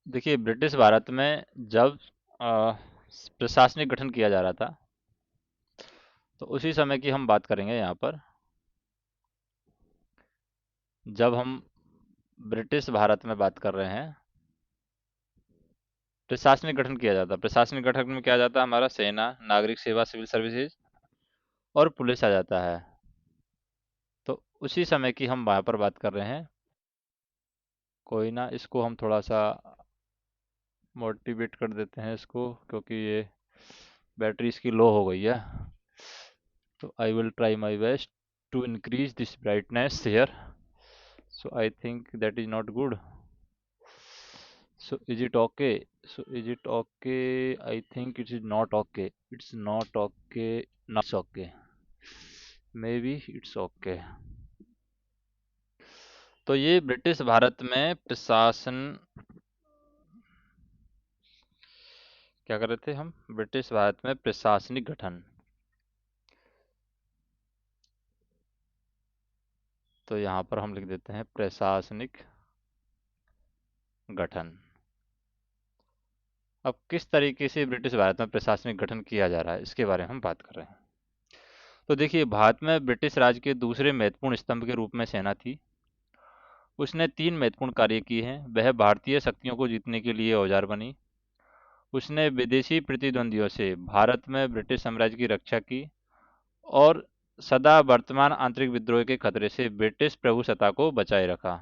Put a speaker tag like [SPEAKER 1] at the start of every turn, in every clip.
[SPEAKER 1] देखिए, ब्रिटिश भारत में जब अ, प्रशासनिक गठन किया जा रहा था, तो उसी समय की हम बात करेंगे यहाँ पर। जब हम ब्रिटिश भारत में बात कर रहे हैं, प्रशासनिक गठन किया जाता है। प्रशासनिक गठन में क्या जाता है, हमारा सेना, नागरिक सेवा, सिविल सर्विसेज और पुलिस आ जाता है। तो उसी समय की हम वहाँ पर बात कर रहे हैं। कोई ना, इसको हम थोड़ा सा मोटिवेट कर देते हैं इसको, क्योंकि ये बैटरी इसकी लो हो गई है। तो I will try my best to increase this brightness here. So I think that is not good. So is it okay? So is it okay? I think it is not okay. It's not okay. Now it's okay. Maybe it's okay. तो ये British Bharat में प्रशासन, क्या कर रहे थे हम, British Bharat में प्रशासनिक गठन। तो यहाँ पर हम लिख देते हैं प्रशासनिक गठन। अब किस तरीके से ब्रिटिश भारत में प्रशासनिक गठन किया जा रहा है, इसके बारे में हम बात कर रहे हैं। तो देखिए, भारत में ब्रिटिश राज के दूसरे महत्वपूर्ण स्तंभ के रूप में सेना थी। उसने तीन महत्वपूर्ण कार्य किए हैं। वह भारतीय शक्तियों को जीतने के लिए औजार बनी। उसने विदेशी प्रतिद्वंदियों से भारत में ब्रिटिश साम्राज्य की रक्षा की और सदा वर्तमान आंतरिक विद्रोह के खतरे से ब्रिटिश प्रभुसत्ता को बचाए रखा।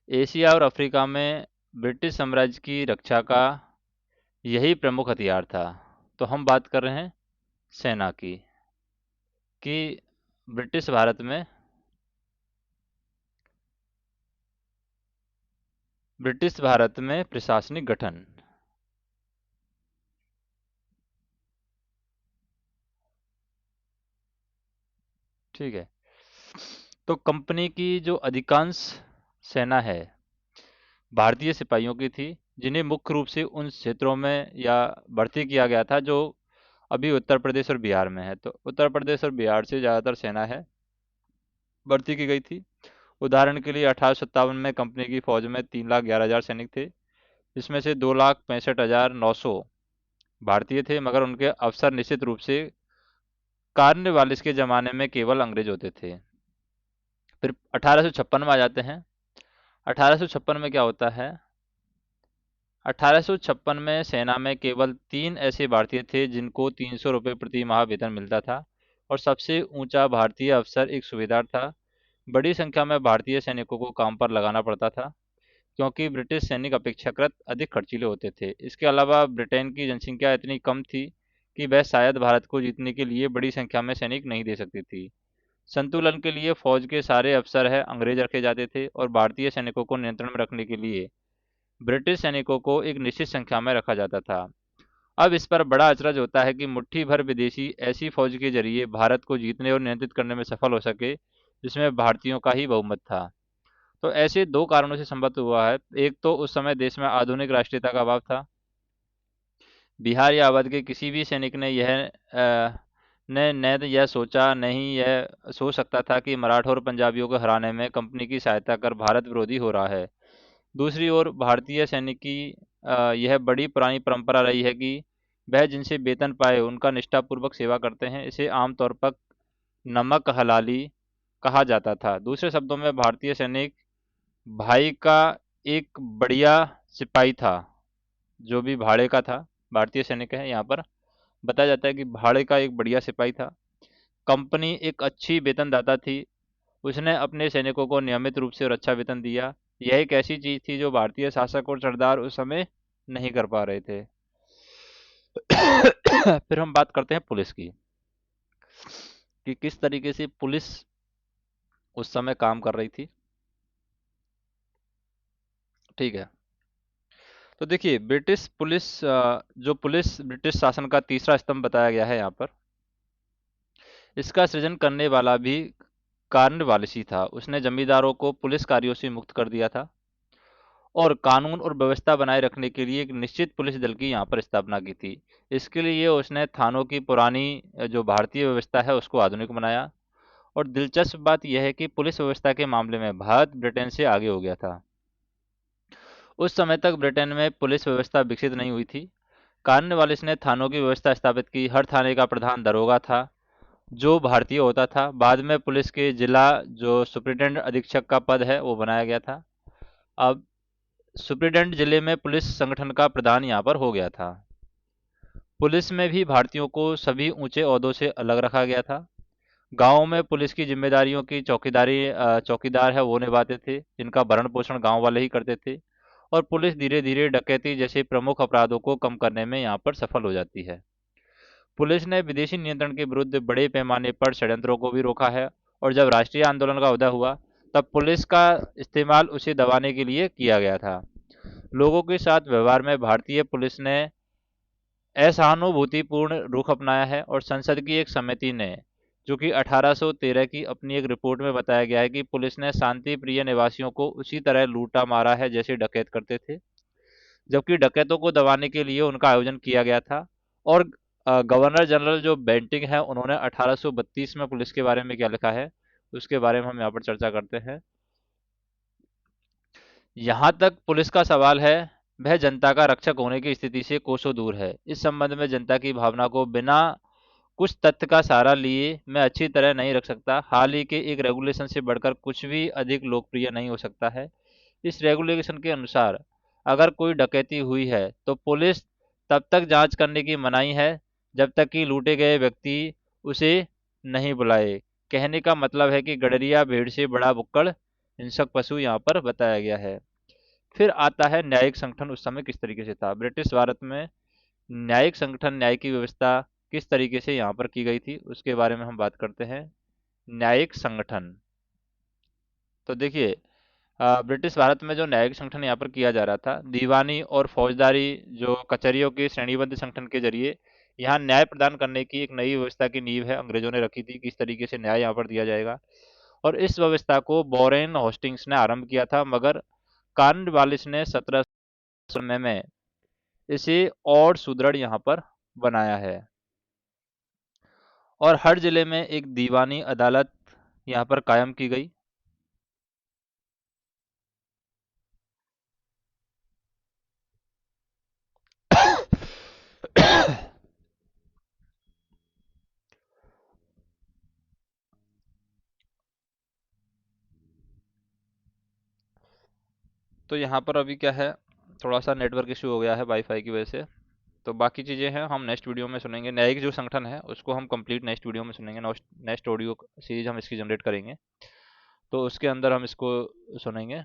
[SPEAKER 1] एशिया और अफ्रीका में ब्रिटिश साम्राज्य की रक्षा का यही प्रमुख हथियार था। तो हम बात कर रहे हैं सेना की, कि ब्रिटिश भारत में प्रशासनिक गठन। ठीक है। तो कंपनी की जो अधिकांश सेना है भारतीय सिपाहियों की थी, जिन्हें मुख्य रूप से उन क्षेत्रों में या भर्ती किया गया था जो अभी उत्तर प्रदेश और बिहार में है। तो उत्तर प्रदेश और बिहार से ज़्यादातर सेना है भर्ती की गई थी। उदाहरण के लिए 1857 में कंपनी की फौज में 3,11,000 सैनिक थे, जिसमें से 2,65,900 भारतीय थे, मगर उनके अफसर निश्चित रूप से कार्नवालिस के ज़माने में केवल अंग्रेज होते थे। फिर 1856 में आ जाते हैं। 1856 में क्या होता है, 1856 में सेना में केवल 3 ऐसे भारतीय थे जिनको 300 रुपये प्रति माह वेतन मिलता था, और सबसे ऊंचा भारतीय अफसर एक सूबेदार था। बड़ी संख्या में भारतीय सैनिकों को काम पर लगाना पड़ता था, क्योंकि ब्रिटिश सैनिक अपेक्षाकृत अधिक खर्चीले होते थे। इसके अलावा ब्रिटेन की जनसंख्या इतनी कम थी कि वह शायद भारत को जीतने के लिए बड़ी संख्या में सैनिक नहीं दे सकती थी। संतुलन के लिए फौज के सारे अफसर है अंग्रेज रखे जाते थे, और भारतीय सैनिकों को नियंत्रण में रखने के लिए ब्रिटिश सैनिकों को एक निश्चित संख्या में रखा जाता था। अब इस पर बड़ा अचरज होता है कि मुट्ठी भर विदेशी ऐसी फौज के जरिए भारत को जीतने और नियंत्रित करने में सफल हो सके जिसमें भारतीयों का ही बहुमत था। तो ऐसे दो कारणों से संभव हुआ है। एक तो उस समय देश में आधुनिक राष्ट्रीयता का अभाव था। बिहार या अवध के किसी भी सैनिक ने ने न तो यह सोचा, नहीं यह सोच सकता था कि मराठों और पंजाबियों को हराने में कंपनी की सहायता कर भारत विरोधी हो रहा है। दूसरी ओर भारतीय सैनिक की यह बड़ी पुरानी परंपरा रही है कि वह जिनसे वेतन पाए उनका निष्ठापूर्वक सेवा करते हैं। इसे आमतौर पर नमक हलाली कहा जाता था। दूसरे शब्दों में भारतीय सैनिक भाई का एक बढ़िया सिपाही था, जो भी भाड़े का था। भारतीय सैनिक है, यहाँ पर बताया जाता है कि भाड़े का एक बढ़िया सिपाही था। कंपनी एक अच्छी वेतनदाता थी। उसने अपने सैनिकों को नियमित रूप से और अच्छा वेतन दिया। यह एक ऐसी चीज थी जो भारतीय शासक और सरदार उस समय नहीं कर पा रहे थे। फिर हम बात करते हैं पुलिस की, कि किस तरीके से पुलिस उस समय काम कर रही थी। ठीक है। तो देखिए, ब्रिटिश पुलिस, जो पुलिस ब्रिटिश शासन का तीसरा स्तंभ बताया गया है यहाँ पर, इसका सृजन करने वाला भी कार्नवालिस ही था। उसने जमींदारों को पुलिस कार्यों से मुक्त कर दिया था और कानून और व्यवस्था बनाए रखने के लिए एक निश्चित पुलिस दल की यहाँ पर स्थापना की थी। इसके लिए उसने थानों की पुरानी जो भारतीय व्यवस्था है उसको आधुनिक बनाया। और दिलचस्प बात यह है कि पुलिस व्यवस्था के मामले में भारत ब्रिटेन से आगे हो गया था। उस समय तक ब्रिटेन में पुलिस व्यवस्था विकसित नहीं हुई थी। कॉर्नवालिस ने थानों की व्यवस्था स्थापित की। हर थाने का प्रधान दरोगा था, जो भारतीय होता था। बाद में पुलिस के जिला जो सुप्रिटेंडेंट अधीक्षक का पद है वो बनाया गया था। अब सुप्रिटेंडेंट जिले में पुलिस संगठन का प्रधान यहाँ पर हो गया था। पुलिस में भी भारतीयों को सभी ऊंचे ओहदों से अलग रखा गया था। गांवों में पुलिस की जिम्मेदारियों की चौकीदार है वो निभाते थे, जिनका भरण पोषण गांव वाले ही करते थे। और पुलिस धीरे धीरे डकैती जैसे प्रमुख अपराधों को कम करने में यहाँ पर सफल हो जाती है। पुलिस ने विदेशी नियंत्रण के विरुद्ध बड़े पैमाने पर षड्यंत्रों को भी रोका है। और जब राष्ट्रीय आंदोलन का उदय हुआ, तब पुलिस का इस्तेमाल उसे दबाने के लिए किया गया था। लोगों के साथ व्यवहार में भारतीय पुलिस ने असहानुभूतिपूर्ण रुख अपनाया है। और संसद की एक समिति ने, जो कि 1813 की अपनी एक रिपोर्ट में बताया गया है कि पुलिस ने शांति प्रिय निवासियों को उसी तरह लूटा मारा है जैसे डकैत करते थे, जबकि डकैतों को दबाने के लिए उनका आयोजन किया गया था। और गवर्नर जनरल जो बेंटिंग है, उन्होंने 1832 में पुलिस के बारे में क्या लिखा है, उसके बारे में हम यहाँ पर चर्चा करते हैं। यहाँ तक पुलिस का सवाल है, वह जनता का रक्षक होने की स्थिति से कोसों दूर है। इस संबंध में जनता की भावना को बिना कुछ तथ्य का सहारा लिए मैं अच्छी तरह नहीं रख सकता। हाल ही के एक रेगुलेशन से बढ़कर कुछ भी अधिक लोकप्रिय नहीं हो सकता है। इस रेगुलेशन के अनुसार अगर कोई डकैती हुई है तो पुलिस तब तक जांच करने की मनाही है जब तक कि लूटे गए व्यक्ति उसे नहीं बुलाए। कहने का मतलब है कि गडरिया भेड़ से बड़ा बुक्कड़ हिंसक पशु यहाँ पर बताया गया है। फिर आता है न्यायिक संगठन उस समय किस तरीके से था। ब्रिटिश भारत में न्यायिक संगठन, न्याय की व्यवस्था किस तरीके से यहाँ पर की गई थी, उसके बारे में हम बात करते हैं। न्यायिक संगठन, तो देखिए, ब्रिटिश भारत में जो न्यायिक संगठन यहाँ पर किया जा रहा था, दीवानी और फौजदारी जो कचहरियों के श्रेणीबद्ध संगठन के जरिए यहाँ न्याय प्रदान करने की एक नई व्यवस्था की नींव है अंग्रेजों ने रखी थी, किस तरीके से न्याय यहाँ पर दिया जाएगा। और इस व्यवस्था को बोरेन होस्टिंग्स ने आरंभ किया था, मगर कॉर्नवालिस ने 1700 में इसे और सुदृढ़ यहाँ पर बनाया है। और हर जिले में एक दीवानी अदालत यहाँ पर कायम की गई। तो यहाँ पर अभी क्या है, थोड़ा सा नेटवर्क इशू हो गया है वाईफाई की वजह से। तो बाकी चीज़ें हैं हम नेक्स्ट वीडियो में सुनेंगे। न्यायिक जो संगठन है उसको हम कंप्लीट नेक्स्ट वीडियो में सुनेंगे। नेक्स्ट ऑडियो सीरीज हम इसकी जनरेट करेंगे, तो उसके अंदर हम इसको सुनेंगे।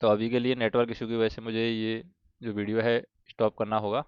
[SPEAKER 1] तो अभी के लिए नेटवर्क इशू की वजह से मुझे ये जो वीडियो है स्टॉप करना होगा।